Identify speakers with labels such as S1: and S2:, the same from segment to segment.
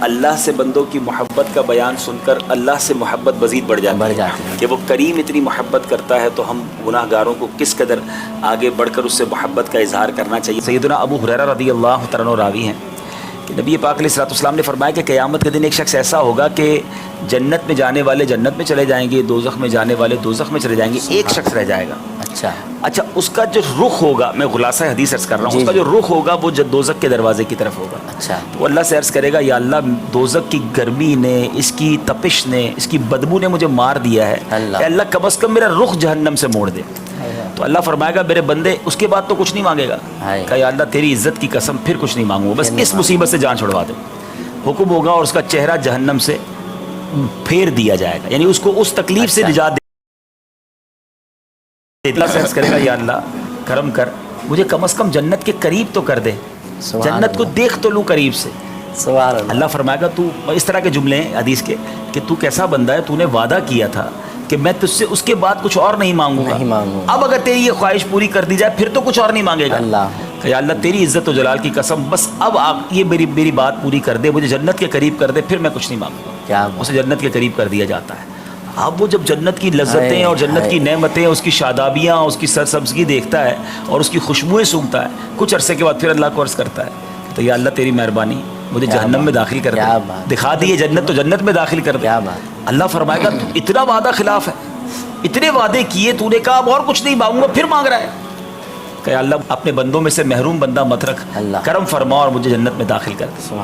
S1: اللہ سے بندوں کی محبت کا بیان سن کر اللہ سے محبت مزید بڑھ جاتی ہے کہ وہ کریم اتنی محبت کرتا ہے تو ہم گناہ گاروں کو کس قدر آگے بڑھ کر اس سے محبت کا اظہار کرنا چاہیے۔ سیدنا ابو ہریرہ رضی اللہ تعالیٰ عنہ راوی ہیں کہ نبی پاک علیہ الصلوۃ والسلام نے فرمایا کہ قیامت کے دن ایک شخص ایسا ہوگا کہ جنت میں جانے والے جنت میں چلے جائیں گے، دوزخ میں جانے والے دوزخ میں چلے جائیں گے، ایک شخص رہ جائے گا۔ اچھا اس کا جو رخ ہوگا، میں خلاصہ حدیث عرض کر رہا ہوں، اس کا جو رخ ہوگا وہ دوزخ کے دروازے کی طرف ہوگا۔ تو اللہ سے عرض کرے گا یا اللہ دوزخ کی گرمی نے، اس کی تپش نے، اس کی بدبو نے مجھے مار دیا ہے، اے اللہ کم از کم میرا رخ جہنم سے موڑ دے۔ تو اللہ فرمائے گا میرے بندے اس کے بعد تو کچھ نہیں مانگے گا، کہ یا اللہ تیری عزت کی قسم پھر کچھ نہیں مانگوں، بس اس مصیبت سے جان چھڑوا دے۔ حکم ہوگا اور اس کا چہرہ جہنم سے پھیر دیا جائے گا، یعنی اس کو اس تکلیف سے نجات دے۔ اللہ سے عرض کرے گا یا اللہ کرم کر مجھے کم از کم جنت کے قریب تو کر دے، جنت کو دیکھ تو لوں قریب سے۔ اللہ فرمائے گا تو اس طرح کے جملے ہیں حدیث کے کہ تو کیسا بندہ ہے، تو نے وعدہ کیا تھا کہ میں تجھ سے اس کے بعد کچھ اور نہیں مانگوں گا، اب اگر تیری یہ خواہش پوری کر دی جائے پھر تو کچھ اور نہیں مانگے گا۔ کہ یا اللہ تیری عزت و جلال کی قسم بس اب آپ یہ میری بات پوری کر دے، مجھے جنت کے قریب کر دے، پھر میں کچھ نہیں مانگوں گا۔ اسے جنت کے قریب کر دیا جاتا ہے۔ اب وہ جب جنت کی لذتیں اور جنت کی نعمتیں، اس کی شادابیاں، اس کی سرسبزگی دیکھتا ہے اور اس کی خوشبوئیں سونگھتا ہے، کچھ عرصے کے بعد پھر اللہ کو عرض کرتا ہے تو یا اللہ تیری مہربانی مجھے جہنم میں داخل کر دے، دکھا دیے جنت تو جنت میں داخل کر دے۔ اللہ فرمائے گا تو اتنا وعدہ خلاف ہے، اتنے وعدے کیے تو نے کہا اب اور کچھ نہیں مانگوں گا، پھر مانگ رہا ہے کہ اللہ اپنے بندوں میں سے محروم بندہ مت رکھ، کرم فرما اور مجھے جنت میں داخل کر دے۔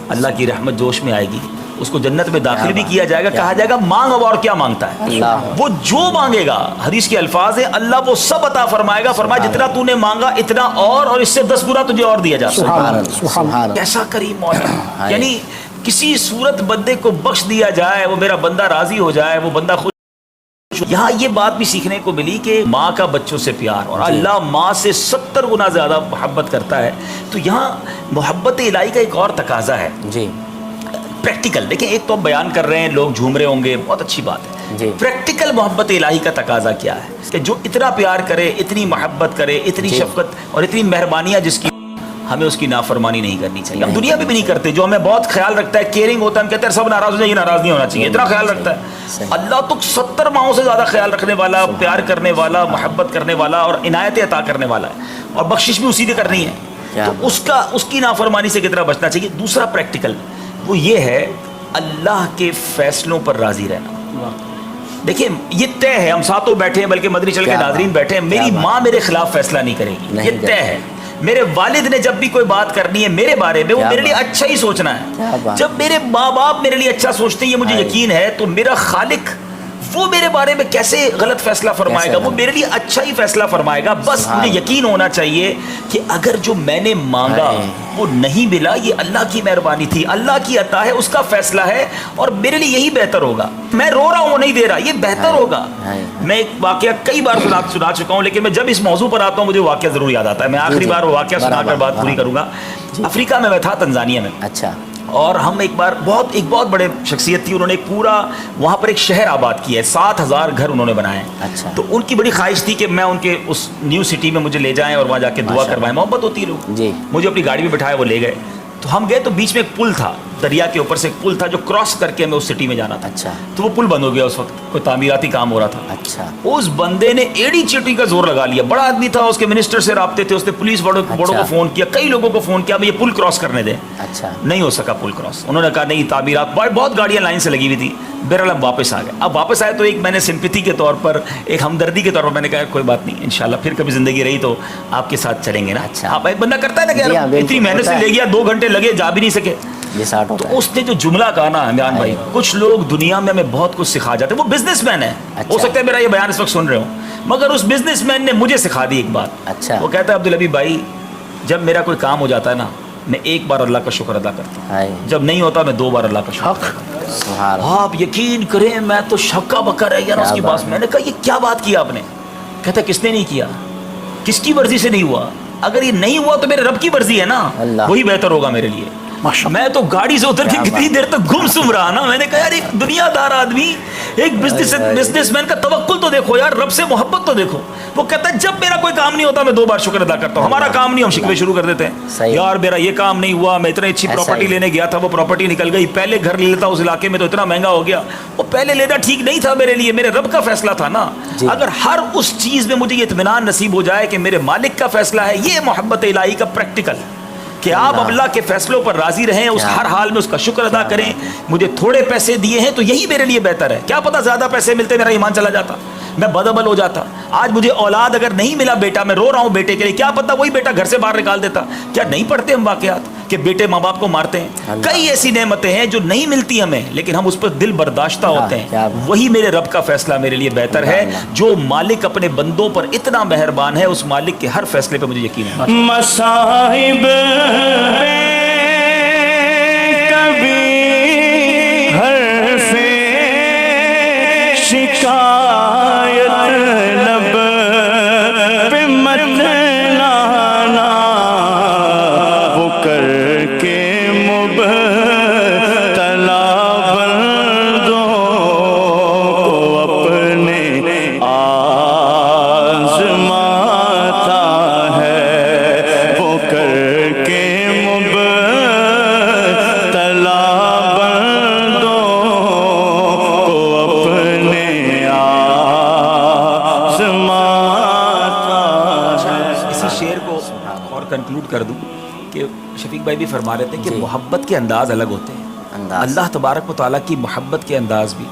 S1: اللہ کی رحمت جوش میں آئے گی، اس کو جنت میں داخل بھی کیا جائے گا، کہا جائے گا مانگ اب اور کیا مانگتا ہے۔ وہ جو مانگے گا، حدیث کے الفاظ ہیں اللہ وہ سب عطا فرمائے گا، فرمایا جتنا تو نے مانگا اتنا اور اس سے 10 گنا تجھے اور دیا جاتا ہے۔ کیسا کریم مولا، یعنی کسی صورت بندے کو بخش دیا جائے، وہ میرا بندہ راضی ہو جائے، وہ بندہ خوش۔ یہاں یہ بات بھی سیکھنے کو ملی کہ ماں کا بچوں سے پیار، اور اللہ ماں سے 70 گنا زیادہ محبت کرتا ہے۔ تو یہاں محبت الہی کا ایک اور تقاضا ہے پریکٹیکل، دیکھیں ایک تو ہم بیان کر رہے ہیں، لوگ جھوم رہے ہوں گے، بہت اچھی بات ہے۔ پریکٹیکل محبت الہی کا تقاضا کیا ہے کہ جو اتنا پیار کرے، اتنی محبت کرے، اتنی شفقت اور اتنی مہربانیاں جس کی، ہمیں اس کی نافرمانی نہیں کرنی چاہیے۔ ہم دنیا میں بھی نہیں کرتے، جو ہمیں بہت خیال رکھتا ہے، کیئرنگ ہوتا ہے، ہم کہتے ہیں سب ناراض ہو جائیں، یہ ناراض نہیں ہونا چاہیے، اتنا خیال رکھتا ہے۔ اللہ تو 70 ماؤں سے زیادہ خیال رکھنے والا، پیار کرنے والا، محبت کرنے والا اور عنایتیں عطا کرنے والا ہے، اور بخشش بھی اسی نے کرنی ہے۔ تو اس کی نافرمانی سے کتنا بچنا چاہیے۔ دوسرا پریکٹیکل وہ یہ ہے اللہ کے فیصلوں پر راضی رہنا۔ دیکھیں یہ طے ہے، ہم ساتھوں بیٹھے ہیں، بلکہ مدنی چل کے ناظرین بیٹھے ہیں، میری ماں میرے خلاف فیصلہ نہیں کرے گی، یہ طے ہے۔ میرے والد نے جب بھی کوئی بات کرنی ہے میرے بارے میں، وہ میرے لیے اچھا ہی سوچنا ہے۔ جب میرے ماں باپ میرے لیے اچھا سوچتے ہیں، یہ مجھے یقین ہے، تو میرا خالق وہ میرے بارے میں کیسے غلط فیصلہ فرمائے گا، وہ میرے لیے اچھا ہی فیصلہ فرمائے گا۔ بس مجھے یقین ہونا چاہیے کہ اگر جو میں نے مانگا وہ نہیں ملا، یہ اللہ کی مہربانی تھی، اللہ کی عطا ہے، اس کا فیصلہ ہے، اور میرے لیے یہی بہتر ہوگا۔ میں رو رہا ہوں وہ نہیں دے رہا، یہ بہتر ہوگا۔ میں ایک واقعہ کئی بار سنا چکا ہوں، لیکن میں جب اس موضوع پر آتا ہوں مجھے واقعہ ضرور یاد آتا ہے۔ میں آخری بار وہ واقعہ سنا کر بات پوری کروں گا۔ افریقہ میں تھا، تنزانیہ میں، اور ہم ایک بار ایک بہت بڑے شخصیت تھی، انہوں نے پورا وہاں پر ایک شہر آباد کیا ہے، 7000 گھر انہوں نے بنائے ہیں۔ تو ان کی بڑی خواہش تھی کہ میں ان کے اس نیو سٹی میں مجھے لے جائیں اور وہاں جا کے دعا کروائیں، محبت ہوتی ہے لوگ۔ مجھے اپنی گاڑی میں بٹھایا، وہ لے گئے، تو ہم گئے تو بیچ میں ایک پل تھا، دریا کے اوپر سے ایک پل تھا جو کراس کر کے ہمیں اس سٹی میں جانا تھا۔ تو وہ پل بند ہو گیا، اس وقت کوئی تعمیراتی کام ہو رہا تھا۔ اس بندے نے ایڑی چیٹی کا زور لگا لیا، بڑا آدمی تھا، اس کے منسٹر سے رابطے تھے، اس نے پولیس بڑوں کو فون کیا، کئی لوگوں کو فون کیا یہ پل کراس کرنے دیں۔ نہیں ہو سکا پل کراس، انہوں نے کہا نہیں تعمیرات، بہت گاڑیاں لائن سے لگی ہوئی تھی۔ بہرحال ہم واپس آ گئے۔ اب واپس آئے تو ایک میں نے سمپیتھی کے طور پر، ایک ہمدردی کے طور پر میں نے کہا کوئی بات نہیں، انشاءاللہ پھر کبھی زندگی رہی تو آپ کے ساتھ چلیں گے نا۔ آپ ایک بندہ کرتا ہے نا کہ اتنی محنت سے لے گیا، 2 گھنٹے لگے، جا بھی نہیں سکے۔ تو اس نے جو جملہ کہا نا عمران بھائی، کچھ لوگ دنیا میں ہمیں بہت کچھ سکھا جاتے ہیں، وہ بزنس مین ہے، ہو سکتا ہے میرا یہ بیان اس وقت سن رہے ہوں، مگر اس بزنس مین نے مجھے سکھا دی ایک بات۔ وہ کہتا ہے عبدالحبیب بھائی، جب میرا کوئی کام ہو جاتا ہے نا، میں ایک بار اللہ کا شکر ادا کرتا ہوں، جب نہیں ہوتا میں 2 بار اللہ کا شکر کرتا ہوں۔ آپ یقین کریں میں تو شکا بکا رہ گیا نا اس کی بات۔ میں نے کہا یہ کیا بات کیا آپ نے؟ کہتا کس نے نہیں کیا، کس کی مرضی سے نہیں ہوا؟ اگر یہ نہیں ہوا تو میرے رب کی مرضی ہے نا، وہی بہتر ہوگا میرے لیے۔ میں تو گاڑی سے اتر کے کتنی دیر تک گم سم رہا نا. میں نے کہا یار ایک دنیا دار آدمی, ایک بزنس مین کا توکل تو دیکھو یار, رب سے محبت تو دیکھو. وہ کہتا ہے جب میرا کوئی کام نہیں ہوتا میں 2 بار شکر ادا کرتا ہوں. ہمارا کام نہیں, ہم شکوے شروع کر دیتے ہیں, یار میرا یہ کام نہیں ہوا, میں اتنی اچھی پراپرٹی لینے گیا تھا, وہ پراپرٹی نکل گئی, پہلے گھر لے لیتا اس علاقے میں تو اتنا مہنگا ہو گیا, وہ پہلے لینا ٹھیک نہیں تھا میرے لیے, میرے رب کا فیصلہ تھا نا. اگر ہر اس چیز میں مجھے یہ اطمینان نصیب ہو جائے کہ میرے مالک کا فیصلہ ہے, یہ محبت الہی کا پریکٹیکل, کہ آپ اللہ کے فیصلوں پر راضی رہیں, اس ہر حال میں اس کا شکر ادا کریں. مجھے تھوڑے پیسے دیے ہیں تو یہی میرے لیے بہتر ہے. کیا پتا زیادہ پیسے ملتے میرا ایمان چلا جاتا, میں بدعمل ہو جاتا. آج مجھے اولاد اگر نہیں ملا بیٹا, میں رو رہا ہوں بیٹے کے لیے, کیا پتا وہی بیٹا گھر سے باہر نکال دیتا. کیا نہیں پڑھتے ہم واقعات کہ بیٹے ماں باپ کو مارتے ہیں؟ کئی ایسی نعمتیں ہیں جو نہیں ملتی ہمیں, لیکن ہم اس پر دل برداشتہ ہوتے ہیں. وہی میرے رب کا فیصلہ میرے لیے بہتر ہے. جو مالک اپنے بندوں پر اتنا مہربان ہے, اس مالک کے ہر فیصلے پہ مجھے یقین ہے.
S2: مصائب کبھی ہر سے شکایت لب پہ مت لانا, وہ کر کے مبتلا بندوں کو اپنے آزماتا ہے, وہ کر کے مبتلا بندوں کو اپنے آزماتا ہے.
S1: اسی شعر کو اور کنکلوڈ کر دوں کہ شفیق بھائی بھی فرما رہے تھے کہ محبت کے انداز الگ ہوتے ہیں. اللہ تبارک و تعالیٰ کی محبت کے انداز بھی,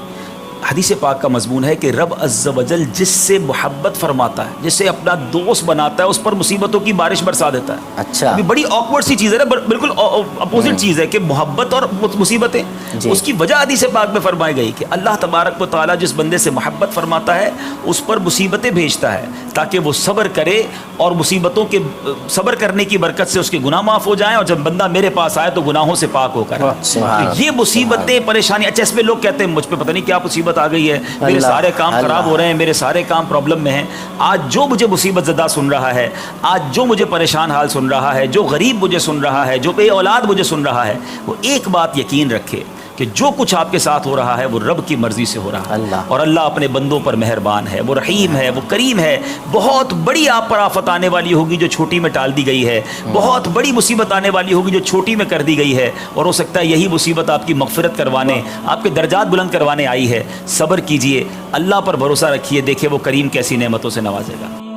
S1: حدیث پاک کا مضمون ہے کہ رب عز و جل جس سے محبت فرماتا ہے, جس سے اپنا دوست بناتا ہے, اس پر مصیبتوں کی بارش برسا دیتا ہے.
S3: اچھا,
S1: ابھی بڑی آکورڈ سی چیز ہے نا, بالکل اپوزٹ چیز ہے کہ محبت اور مصیبتیں. اس کی وجہ حدیث پاک میں فرمائی گئی کہ اللہ تبارک و تعالیٰ جس بندے سے محبت فرماتا ہے اس پر مصیبتیں بھیجتا ہے تاکہ وہ صبر کرے, اور مصیبتوں کے صبر کرنے کی برکت سے اس کے گناہ معاف ہو جائیں, اور جب بندہ میرے پاس آئے تو گناہوں سے پاک ہو کر. یہ مصیبتیں پریشانی, اچھا اس میں لوگ کہتے ہیں مجھ پہ پتہ نہیں کیا مصیبت آ گئی ہے, میرے سارے کام خراب ہو رہے ہیں, میرے سارے کام پرابلم میں ہیں. آج جو مجھے مصیبت زدہ سن رہا ہے, آج جو مجھے پریشان حال سن رہا ہے, جو غریب مجھے سن رہا ہے, جو بے اولاد مجھے سن رہا ہے, وہ ایک بات یقین رکھے کہ جو کچھ آپ کے ساتھ ہو رہا ہے وہ رب کی مرضی سے ہو رہا ہے. اور اللہ اپنے بندوں پر مہربان ہے, وہ رحیم ہے, وہ کریم ہے. بہت بڑی آپ پر آفت آنے والی ہوگی جو چھوٹی میں ٹال دی گئی ہے, بہت بڑی مصیبت آنے والی ہوگی جو چھوٹی میں کر دی گئی ہے, اور ہو سکتا ہے یہی مصیبت آپ کی مغفرت کروانے, آپ کے درجات بلند کروانے آئی ہے. صبر کیجئے, اللہ پر بھروسہ رکھیے, دیکھیں وہ کریم کیسی نعمتوں سے نوازے گا.